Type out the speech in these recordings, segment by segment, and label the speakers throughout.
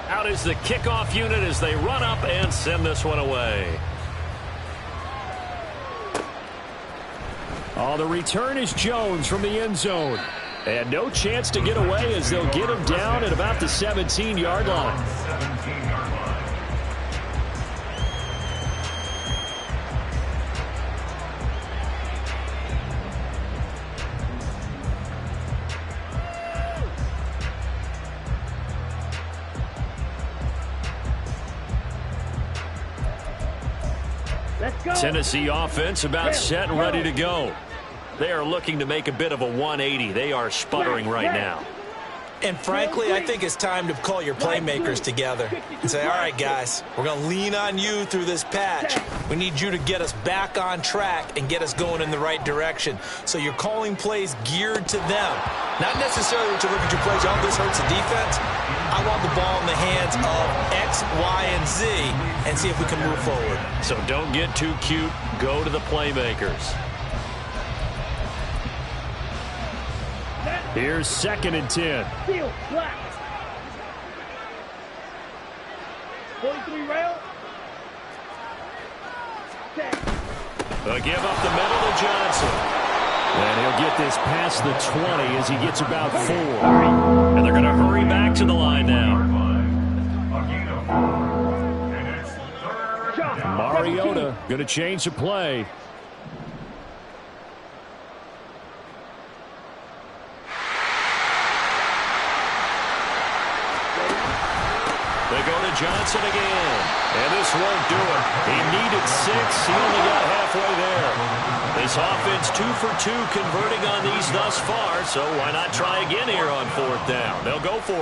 Speaker 1: Out is the kickoff unit as they run up and send this one away.
Speaker 2: Oh, the return is Jones from the end zone. And no chance to get away as they'll get him down at about the 17-yard line.
Speaker 1: Tennessee offense about set and ready to go. They are looking to make a bit of a 180. They are sputtering right now.
Speaker 3: And frankly, I think it's time to call your playmakers together and say, all right, guys, we're going to lean on you through this patch. We need you to get us back on track and get us going in the right direction. So you're calling plays geared to them. Not necessarily what you're looking to plays, oh, this hurts the defense. I want the ball in the hands of X, Y, and Z and see if we can move forward.
Speaker 1: So don't get too cute. Go to the playmakers.
Speaker 2: Here's 2nd and 10.
Speaker 4: Field, black. 43 rail.
Speaker 1: A give up the middle to Johnson.
Speaker 2: And he'll get this past the 20 as he gets about 4.
Speaker 1: And they're going to hurry back to the line now.
Speaker 2: Mariota going to change the play.
Speaker 1: They go to Johnson again. And this won't do it. He needed 6. He only got halfway there. This offense 2 for 2 converting on these thus far, so why not try again here on 4th down? They'll go for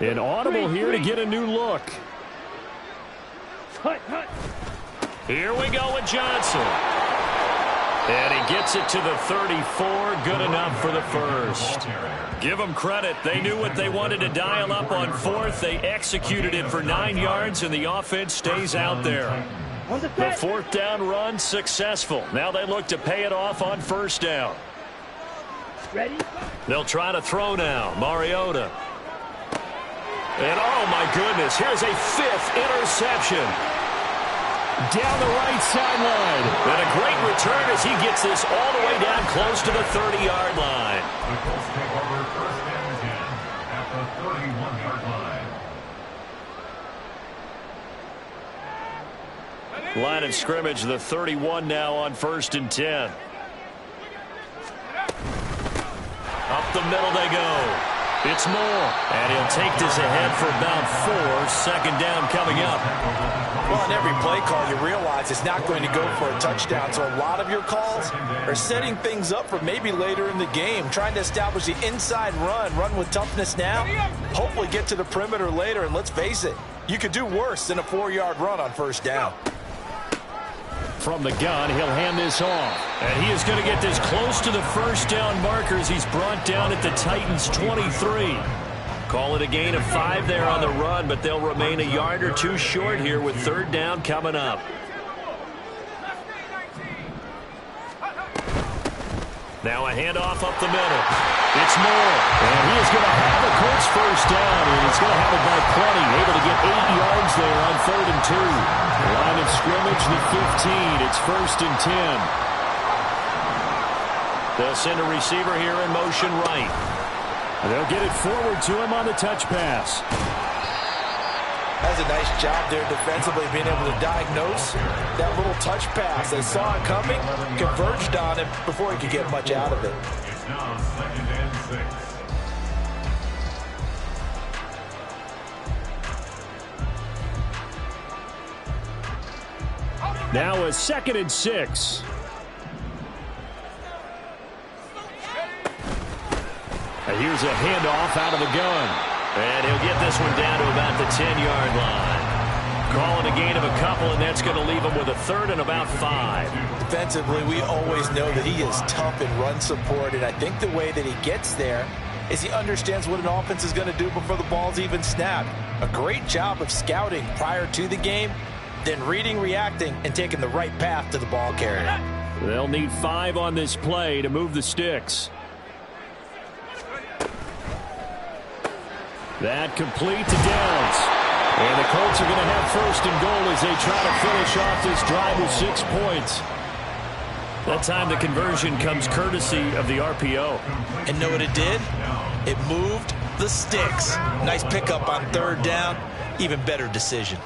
Speaker 1: it.
Speaker 2: An audible here to get a new look.
Speaker 1: Here we go with Johnson. And he gets it to the 34. Good enough for the first. Give them credit. They knew what they wanted to dial up on 4th. They executed it for 9 yards, and the offense stays out there. The 4th down run successful. Now they look to pay it off on 1st down.
Speaker 4: Ready?
Speaker 1: They'll try to throw now. Mariota. And oh my goodness, here's a 5th interception.
Speaker 2: Down the right sideline.
Speaker 1: And a great return as he gets this all the way down close to the 30-yard line. Line of scrimmage, the 31 now on 1st and 10. Up the middle they go. It's Moore. And he'll take this ahead for about 4. 2nd down coming up.
Speaker 3: Well, in every play call, you realize it's not going to go for a touchdown. So a lot of your calls are setting things up for maybe later in the game, trying to establish the inside run with toughness now, hopefully get to the perimeter later. And let's face it, you could do worse than a 4-yard run on 1st down.
Speaker 2: From the gun, he'll hand this off.
Speaker 1: And he is going to get this close to the 1st down markers. He's brought down at the Titans' 23. Call it a gain of 5 there on the run, but they'll remain a yard or 2 short here with 3rd down coming up. Now a handoff up the middle. It's Moore.
Speaker 2: And he is going to have the Colts 1st down, and he's going to have it by plenty. Able to get 8 yards there on 3rd and 2. Line of scrimmage, the 15. It's 1st and 10.
Speaker 1: They'll send a receiver here in motion right.
Speaker 2: And they'll get it forward to him on the touch pass.
Speaker 3: That's a nice job there defensively, being able to diagnose that little touch pass. They saw it coming, converged on him before he could get much out of it.
Speaker 5: It's now 2nd and 6.
Speaker 2: Now a 2nd and 6. And here's a handoff out of the gun.
Speaker 1: And he'll get this one down to about the 10-yard line. Calling a gain of a couple, and that's going to leave him with a 3rd and about 5.
Speaker 3: Defensively, we always know that he is tough in run support, and I think the way that he gets there is he understands what an offense is going to do before the ball's even snapped. A great job of scouting prior to the game, then reading, reacting, and taking the right path to the ball carrier.
Speaker 2: They'll need 5 on this play to move the sticks. That complete to Downs. And the Colts are going to have first and goal as they try to finish off this drive with 6 points. That time the conversion comes courtesy of the RPO.
Speaker 3: And know what it did? It moved the sticks. Nice pickup on 3rd down. Even better decision.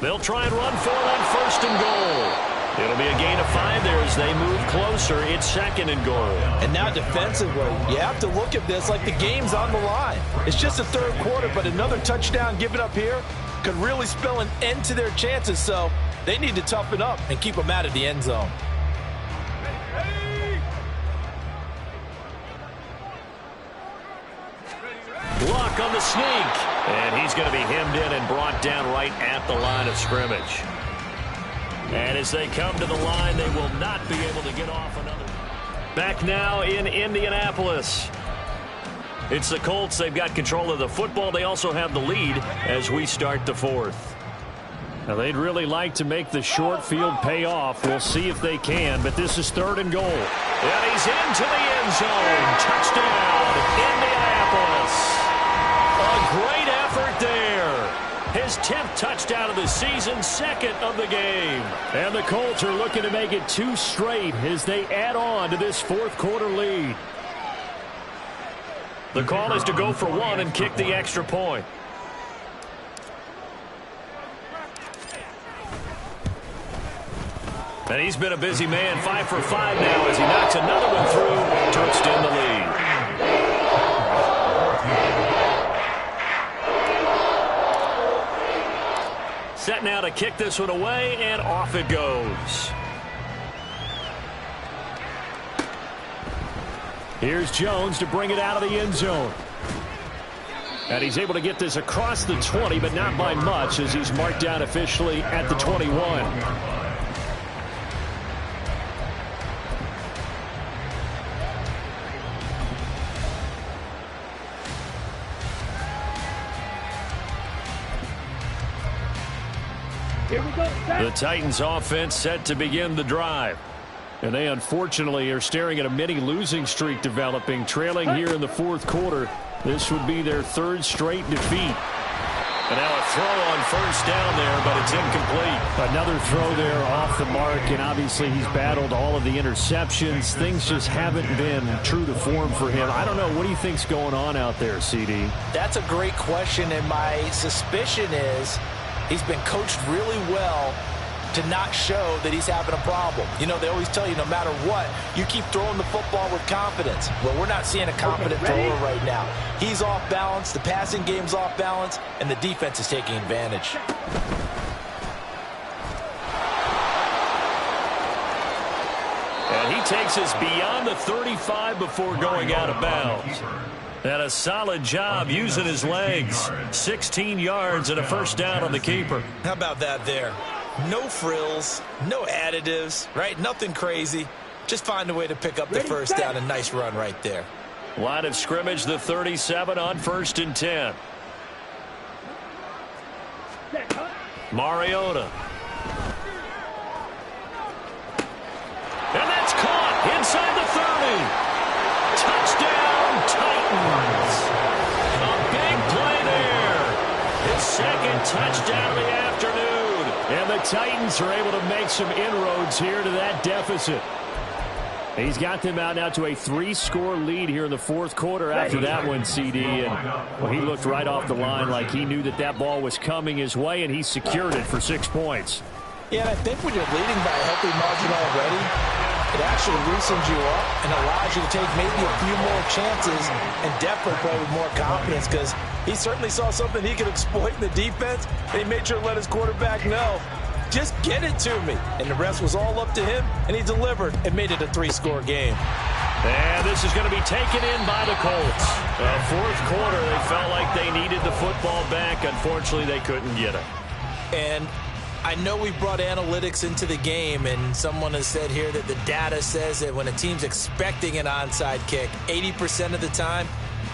Speaker 1: They'll try and run for it on first and goal. It'll be a gain of 5 there as they move closer. It's 2nd and goal.
Speaker 3: And now defensively, you have to look at this like the game's on the line. It's just the 3rd quarter, but another touchdown given up here could really spell an end to their chances. So they need to toughen up and keep them out of the end zone.
Speaker 1: Luck on the sneak. And he's going to be hemmed in and brought down right at the line of scrimmage. And as they come to the line, they will not be able to get off another. Back now in Indianapolis. It's the Colts. They've got control of the football. They also have the lead as we start the 4th.
Speaker 2: Now, they'd really like to make the short field pay off. We'll see if they can, but this is 3rd and goal.
Speaker 1: And he's into the end zone. Touchdown, Indianapolis. A great effort there. His 10th touchdown of the season, 2nd of the game.
Speaker 2: And the Colts are looking to make it 2 straight as they add on to this 4th quarter lead.
Speaker 1: The call is to go for 1 and kick the extra point. And he's been a busy man, 5 for 5 now as he knocks another one through to extend the lead. Set now to kick this one away, and off it goes.
Speaker 2: Here's Jones to bring it out of the end zone. And he's able to get this across the 20, but not by much as he's marked down officially at the 21.
Speaker 1: The Titans offense set to begin the drive.
Speaker 2: And they unfortunately are staring at a mini losing streak developing, trailing here in the 4th quarter. This would be their 3rd straight defeat.
Speaker 1: And now a throw on first down there, but it's incomplete.
Speaker 2: Another throw there off the mark, and obviously he's battled all of the interceptions. Things just haven't been true to form for him. I don't know. What do you think's going on out there, CD?
Speaker 3: That's a great question, and my suspicion is he's been coached really well to not show that he's having a problem. You know, they always tell you no matter what, you keep throwing the football with confidence. Well, we're not seeing a confident thrower right now. He's off balance, the passing game's off balance, and the defense is taking advantage.
Speaker 1: And he takes us beyond the 35 before going out of bounds. And a solid job using his legs. 16 yards and a first down on the keeper.
Speaker 3: How about that there? No frills, no additives, right? Nothing crazy. Just find a way to pick up the first down. A nice run right there.
Speaker 1: Line of scrimmage, the 37 on 1st and 10. Mariota. And that's caught inside the 30. Touchdown, Titans. A big play there. His 2nd touchdown of the afternoon.
Speaker 2: And the Titans are able to make some inroads here to that deficit. He's got them out now to a 3-score lead here in the 4th quarter after that one, CD. And well, he looked right off the line like he knew that that ball was coming his way, and he secured it for 6 points.
Speaker 3: Yeah, and I think when you're leading by a healthy margin already, it actually loosens you up and allows you to take maybe a few more chances and definitely play with more confidence because he certainly saw something he could exploit in the defense, and he made sure to let his quarterback know, just get it to me. And the rest was all up to him, and he delivered and made it a 3-score game.
Speaker 1: And this is going to be taken in by the Colts. 4th quarter, they felt like they needed the football back. Unfortunately, they couldn't get it.
Speaker 3: And I know we brought analytics into the game, and someone has said here that the data says that when a team's expecting an onside kick, 80% of the time,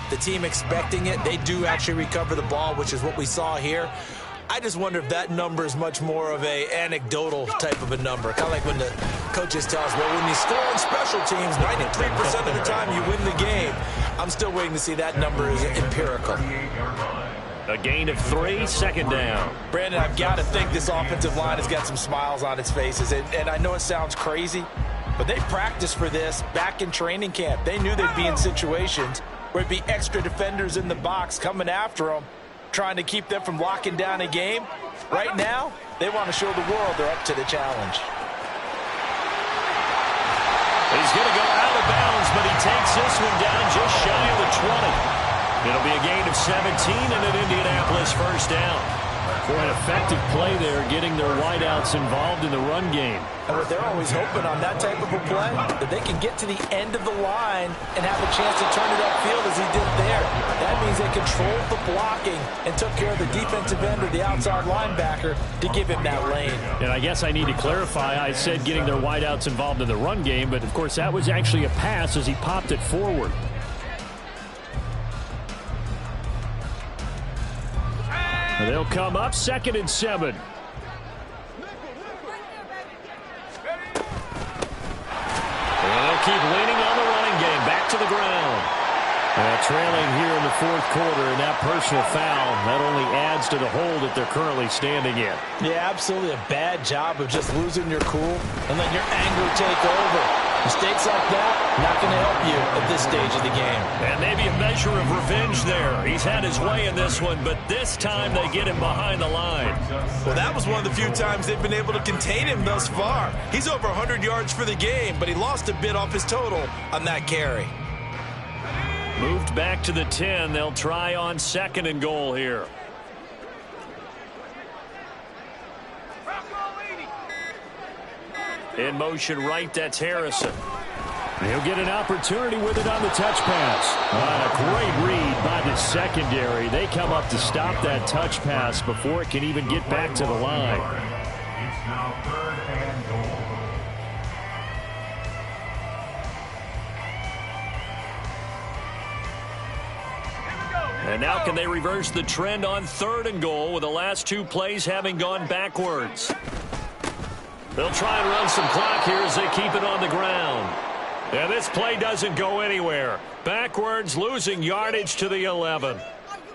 Speaker 3: the team expecting it, they do actually recover the ball, which is what we saw here. I just wonder if that number is much more of a anecdotal type of a number. Kind of like when the coaches tell us, well, when you score on special teams, 93% of the time you win the game. I'm still waiting to see that number is empirical.
Speaker 2: A gain of 3, second down.
Speaker 3: Brandon, I've got to think this offensive line has got some smiles on its faces. And I know it sounds crazy, but they practiced for this back in training camp. They knew they'd be in situations where it'd be extra defenders in the box coming after them, trying to keep them from locking down a game. Right now, they want to show the world they're up to the challenge.
Speaker 1: He's going to go out of bounds, but he takes this one down just shy of the 20. It'll be a gain of 17 and an Indianapolis first down.
Speaker 2: For an effective play there, getting their wideouts involved in the run game.
Speaker 3: And what they're always hoping on that type of a play, that they can get to the end of the line and have a chance to turn it upfield as he did there. That means they controlled the blocking and took care of the defensive end or the outside linebacker to give him that lane.
Speaker 2: And I guess I need to clarify, I said getting their wideouts involved in the run game, but of course that was actually a pass as he popped it forward. They'll come up 2nd and 7.
Speaker 1: And they'll keep leaning on the running game. Back to the ground.
Speaker 2: Trailing here in the 4th quarter, and that personal foul, that only adds to the hole that they're currently standing in.
Speaker 3: Yeah, absolutely a bad job of just losing your cool and letting your anger take over. Mistakes like that, not going to help you at this stage of the game.
Speaker 1: And maybe a measure of revenge there. He's had his way in this one, but this time they get him behind the line.
Speaker 3: Well, that was one of the few times they've been able to contain him thus far. He's over 100 yards for the game, but he lost a bit off his total on that carry.
Speaker 1: Moved back to the 10. They'll try on 2nd and goal here. In motion right, that's Harrison.
Speaker 2: He'll get an opportunity with it on the touch pass. A great read by the secondary. They come up to stop that touch pass before it can even get back to the line.
Speaker 5: It's now 3rd and goal.
Speaker 1: And now can they reverse the trend on 3rd and goal with the last 2 plays having gone backwards? They'll try and run some clock here as they keep it on the ground. And this play doesn't go anywhere. Backwards, losing yardage to the 11.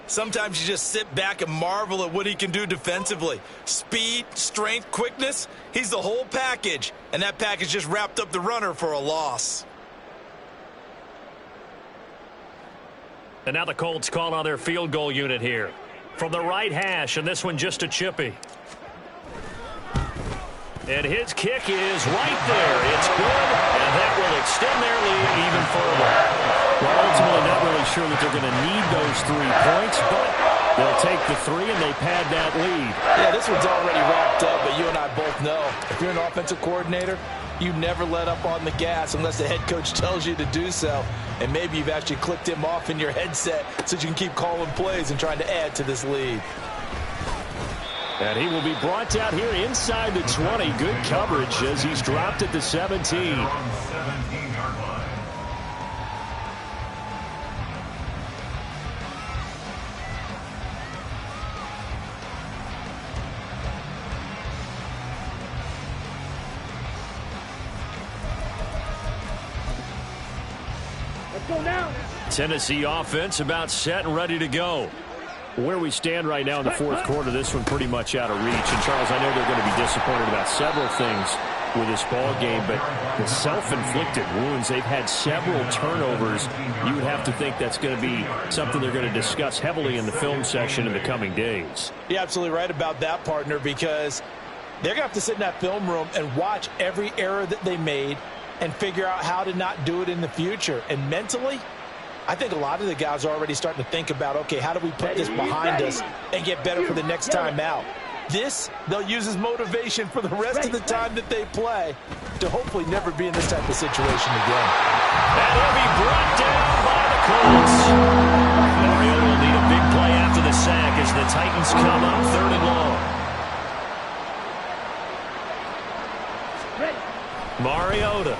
Speaker 3: Sometimes you just sit back and marvel at what he can do defensively. Speed, strength, quickness, he's the whole package. And that package just wrapped up the runner for a loss.
Speaker 1: And now the Colts call on their field goal unit here. From the right hash, and this one just a chippy. And his kick is right there. It's good, and that will extend their lead even further.
Speaker 2: Well, ultimately not really sure that they're going to need those 3 points, but they'll take the 3 and they pad that lead.
Speaker 3: Yeah, this one's already wrapped up, but you and I both know if you're an offensive coordinator, you never let up on the gas unless the head coach tells you to do so. And maybe you've actually clicked him off in your headset so you can keep calling plays and trying to add to this lead.
Speaker 2: And he will be brought down here inside the 20. Good coverage as he's dropped at the 17.
Speaker 4: Let's go now.
Speaker 1: Tennessee offense about set and ready to go.
Speaker 2: Where we stand right now in the 4th quarter, this one pretty much out of reach. And, Charles, I know they're going to be disappointed about several things with this ball game, but the self-inflicted wounds, they've had several turnovers. You would have to think that's going to be something they're going to discuss heavily in the film session in the coming days.
Speaker 3: You're absolutely right about that, partner, because they're going to have to sit in that film room and watch every error that they made and figure out how to not do it in the future. And mentally, I think a lot of the guys are already starting to think about, okay, how do we put this behind us and get better for the next time out? This, they'll use as motivation for the rest of the time that they play to hopefully never be in this type of situation again.
Speaker 1: And he'll be brought down by the Colts. Mariota will need a big play after the sack as the Titans come up 3rd and long. Mariota.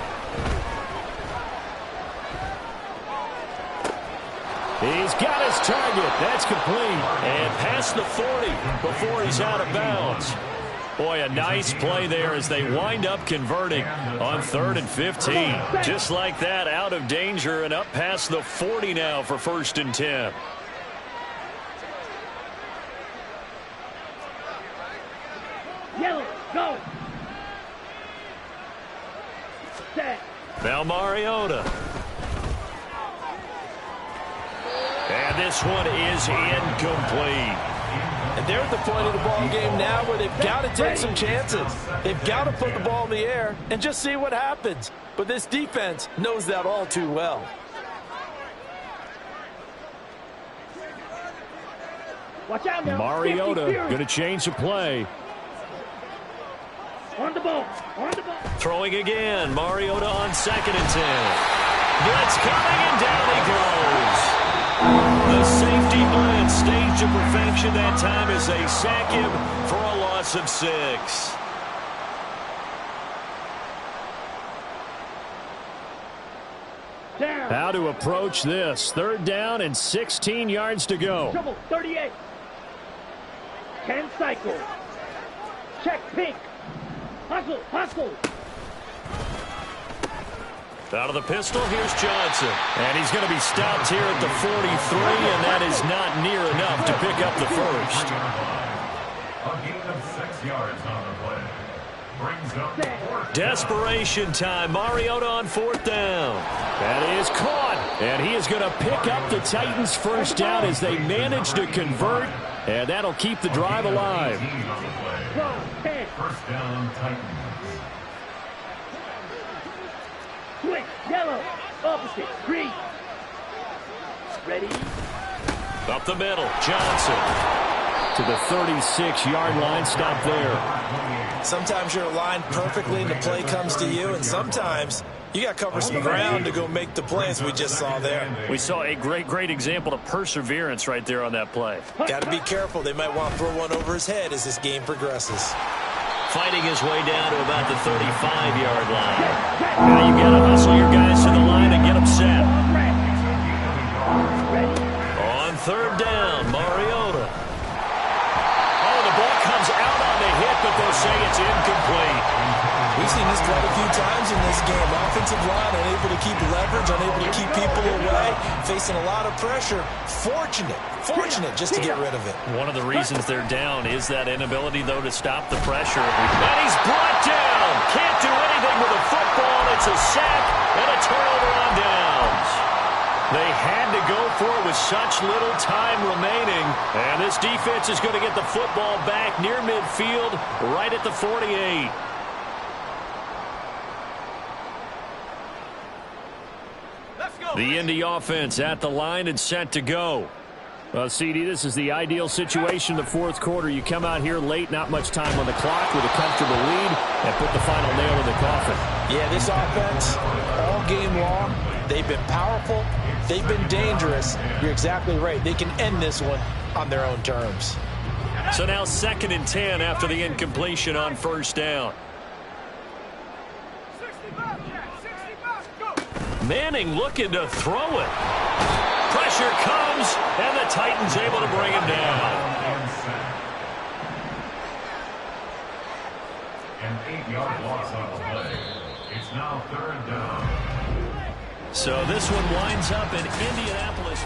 Speaker 2: He's got his target. That's complete.
Speaker 1: And past the 40 before he's out of bounds. Boy, a nice play there as they wind up converting on 3rd and 15. Just like that, out of danger and up past the 40 now for 1st and 10.
Speaker 4: Yellow, go. Set.
Speaker 1: Now Mariota. And this one is incomplete.
Speaker 3: And they're at the point of the ball game now where they've got to take some chances. They've got to put the ball in the air and just see what happens. But this defense knows that all too well.
Speaker 4: Watch out now.
Speaker 2: Mariota
Speaker 4: 50,
Speaker 2: going to change the play.
Speaker 4: On the ball. On the ball.
Speaker 1: Throwing again. Mariota on 2nd and 10. Blitz coming, and down he goes. The safety blitz staged to perfection that time as they sack him for a loss of 6.
Speaker 4: Down.
Speaker 2: How to approach this. 3rd down and 16 yards to go.
Speaker 4: Trouble, 38. 10 cycle. Check pink. Hustle, hustle.
Speaker 1: Out of the pistol, here's Johnson.
Speaker 2: And he's going to be stopped here at the 43, and that is not near enough to pick up the first.
Speaker 5: A gain of 6 yards on the play. Brings up the 4th.
Speaker 1: Desperation time. Mariota on 4th down.
Speaker 2: That is caught, and he is going to pick up the Titans' first down as they manage to convert, and that'll keep the drive alive.
Speaker 5: 18 on the play. 1st down, Titans.
Speaker 4: Switch, yellow, opposite, green. Ready?
Speaker 1: Up the middle, Johnson.
Speaker 2: To the 36-yard line, stop there.
Speaker 3: Sometimes you're aligned perfectly and the play comes to you, and sometimes you got to cover some ground to go make the plays we just saw there.
Speaker 1: We saw a great example of perseverance right there on that play.
Speaker 3: Got to be careful. They might want to throw one over his head as this game progresses.
Speaker 1: Fighting his way down to about the 35-yard line. Now you got to hustle your guys to the line and get them set. On 3rd down, Mariota. Oh, the ball comes out on the hit, but they'll say it's incomplete.
Speaker 3: We've seen this quite a few times in this game. Offensive line unable to keep leverage, unable to keep people away, facing a lot of pressure. Fortunate just to get rid of it.
Speaker 1: One of the reasons they're down is that inability, though, to stop the pressure. And he's brought down. Can't do anything with a football. It's a sack and a turnover on downs. They had to go for it with such little time remaining. And this defense is going to get the football back near midfield, right at the 48. The Indy offense at the line and set to go. Well, CD, this is the ideal situation in the 4th quarter. You come out here late, not much time on the clock with a comfortable lead, and put the final nail in the coffin.
Speaker 3: Yeah, this offense, all game long, they've been powerful, they've been dangerous. You're exactly right. They can end this one on their own terms.
Speaker 1: So now 2nd and 10 after the incompletion on 1st down. Manning looking to throw it. Pressure comes, and the Titans able to bring him down.
Speaker 5: An 8-yard loss on the play. It's now 3rd down.
Speaker 1: So this one winds up in Indianapolis.